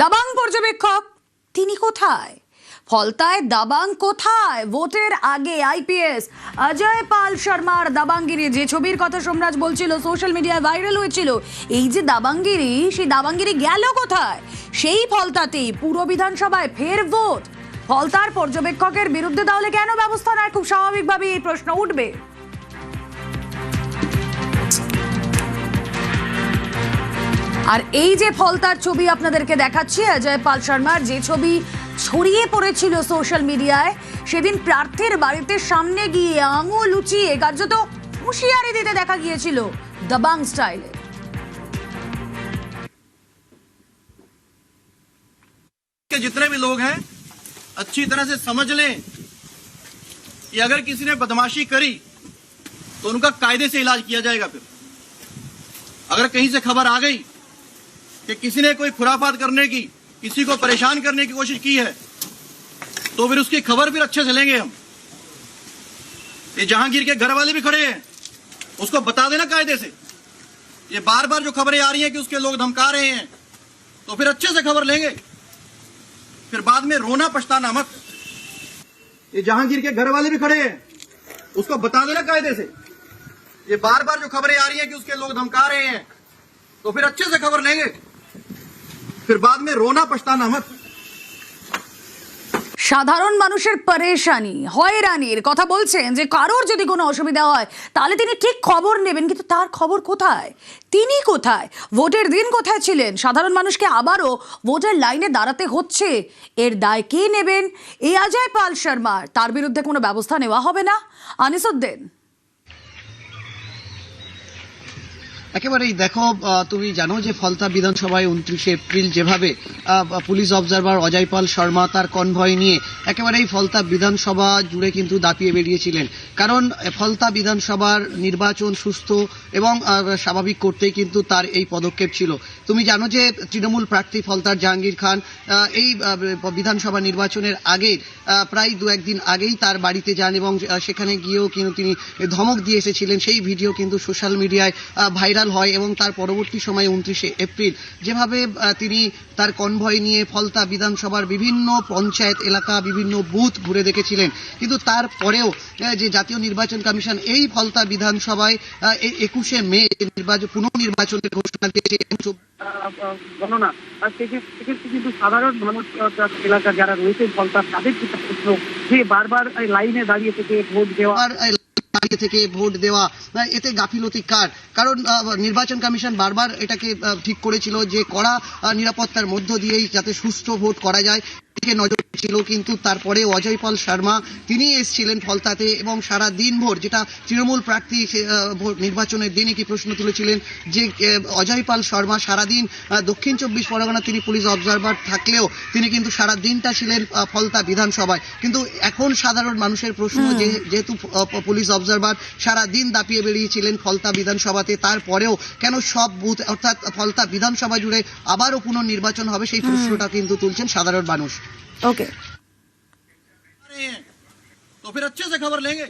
দাবাং পর্যবেক্ষক তিনি কোথায়? ফলতায় দাবাং কোথায়? ভোটের আগে আইপিএস অজয় পাল শর্মার দাবাঙ্গিরি, যে ছবির কথা সোমরাজ বলছিল, সোশ্যাল মিডিয়ায় ভাইরাল হয়েছিল, এই যে দাবাঙ্গিরি, সেই দাবাঙ্গিরি গেল কোথায়? সেই ফলতাতেই পুরো বিধানসভায় ফের ভোট। ফলতার পর্যবেক্ষকের বিরুদ্ধে তাহলে কেন ব্যবস্থা নেয়? খুব স্বাভাবিকভাবেই এই প্রশ্ন উঠবে। আর এই যে ফলতার ছবি আপনাদেরকে দেখাচ্ছি, অজয় পাল শর্মার, যে ছবি ছড়িয়ে পড়েছিল সোশ্যাল মিডিয়ায়, সেদিন প্রার্থীর বাড়িতে সামনে গিয়ে আঙুল উঁচিয়ে কার্যত হুঁশিয়ারি দিতে দেখা গিয়েছিল দাবাং স্টাইলে। जितने भी लोग हैं अच्छी तरह से समझ लें कि अगर किसी ने बदमाशी करी तो उनका कायदे से इलाज किया जाएगा। फिर अगर कहीं से खबर आ गई कि किसी ने कोई खुराफात करने की, किसी को परेशान करने की कोशिश की है, तो फिर उसकी खबर फिर अच्छे से लेंगे हम। ये जहांगीर के घर वाले भी खड़े हैं, उसको बता देना कायदे से। ये बार बार जो खबरें आ रही हैं कि उसके लोग धमका रहे हैं, तो फिर अच्छे से खबर लेंगे, फिर बाद में रोना पछताना मत। ये जहांगीर के घर वाले भी खड़े हैं, उसको बता देना कायदे से। ये बार बार जो खबरें आ रही हैं कि उसके लोग धमका रहे हैं, तो फिर अच्छे से खबर लेंगे, फिर बाद में रोना पछताना मत। সাধারণ মানুষের পরেশানি, হয়রানির কথা বলছেন, যে কারোর যদি কোনো অসুবিধা হয় তাহলে তিনি ঠিক খবর নেবেন, কিন্তু তার খবর কোথায়? তিনি কোথায়? ভোটের দিন কোথায় ছিলেন? সাধারণ মানুষকে আবারও ভোটের লাইনে দাঁড়াতে হচ্ছে। এর দায় কে নেবেন? এই অজয় পাল শর্মার, তার বিরুদ্ধে কোনো ব্যবস্থা নেওয়া হবে না? আনিসুদ্দিন। একেবারেই দেখো, তুমি জানো যে ফলতা বিধানসভায় 29শে এপ্রিল যেভাবে পুলিশ অবজারভার অজয় পাল শর্মা তার কনভয় নিয়ে একেবারেই ফলতা বিধানসভা জুড়ে কিন্তু দাপিয়ে বেরিয়েছিলেন, কারণ ফলতা বিধানসভার নির্বাচন সুস্থ এবং স্বাভাবিক করতেই কিন্তু তার এই পদক্ষেপ ছিল। তুমি জানো যে তৃণমূল প্রার্থী ফলতার জাহাঙ্গীর খান এই বিধানসভা নির্বাচনের আগে প্রায় 2-1 দিন আগেই তার বাড়িতে যান এবং সেখানে গিয়েও কিন্তু তিনি ধমক দিয়ে এসেছিলেন। সেই ভিডিও কিন্তু সোশ্যাল মিডিয়ায় ভাইরাল হয় এবং তার পরবর্তী সময়ে 29শে এপ্রিল যেভাবে তিনি তার কনভয় নিয়ে ফলতা বিধানসভার বিভিন্ন পঞ্চায়েত এলাকা, বিভিন্ন বুথ ঘুরে দেখেছিলেন, কিন্তু তারপরেও যে জাতীয় নির্বাচন কমিশন এই ফলতা বিধানসভায় এই 21শে মে পুনর্নির্বাচনের ঘোষণা দিয়েছে। গণনা কিন্তু সাধারণ মানুষ এলাকা যারা রয়েছে ফলতা, তাদের প্রশ্ন যে বারবার লাইনে দাঁড়িয়ে থেকে ভোট দেওয়া এতে গাফিলতি কার? কারণ নির্বাচন কমিশন বারবার এটাকে ঠিক করেছিল যে কড়া নিরাপত্তার মধ্য দিয়েই যাতে সুষ্ঠু ভোট করা যায়, নজর ছিল। কিন্তু তারপরে অজয় পাল শর্মা তিনি এসেছিলেন ফলতাতে এবং সারা দিন ভোর, যেটা তৃণমূল প্রার্থী নির্বাচনের দিনই কি প্রশ্ন তুলেছিলেন যে অজয় পাল শর্মা সারাদিন দক্ষিণ 24 পরগনা তিনি পুলিশ অবজারভার থাকলেও তিনি কিন্তু সারা দিনটা ছিলেন ফলতা বিধানসভায়। কিন্তু এখন সাধারণ মানুষের প্রশ্ন, যেহেতু পুলিশ অবজারভার সারা দিন দাপিয়ে বেরিয়েছিলেন ফলতা বিধানসভাতে, তারপরেও কেন সব বুথ অর্থাৎ ফলতা বিধানসভা জুড়ে আবারও পুনর্নির্বাচন হবে, সেই প্রশ্নটা কিন্তু তুলছেন সাধারণ মানুষ। ओके, तो फिर अच्छे से खबर लेंगे,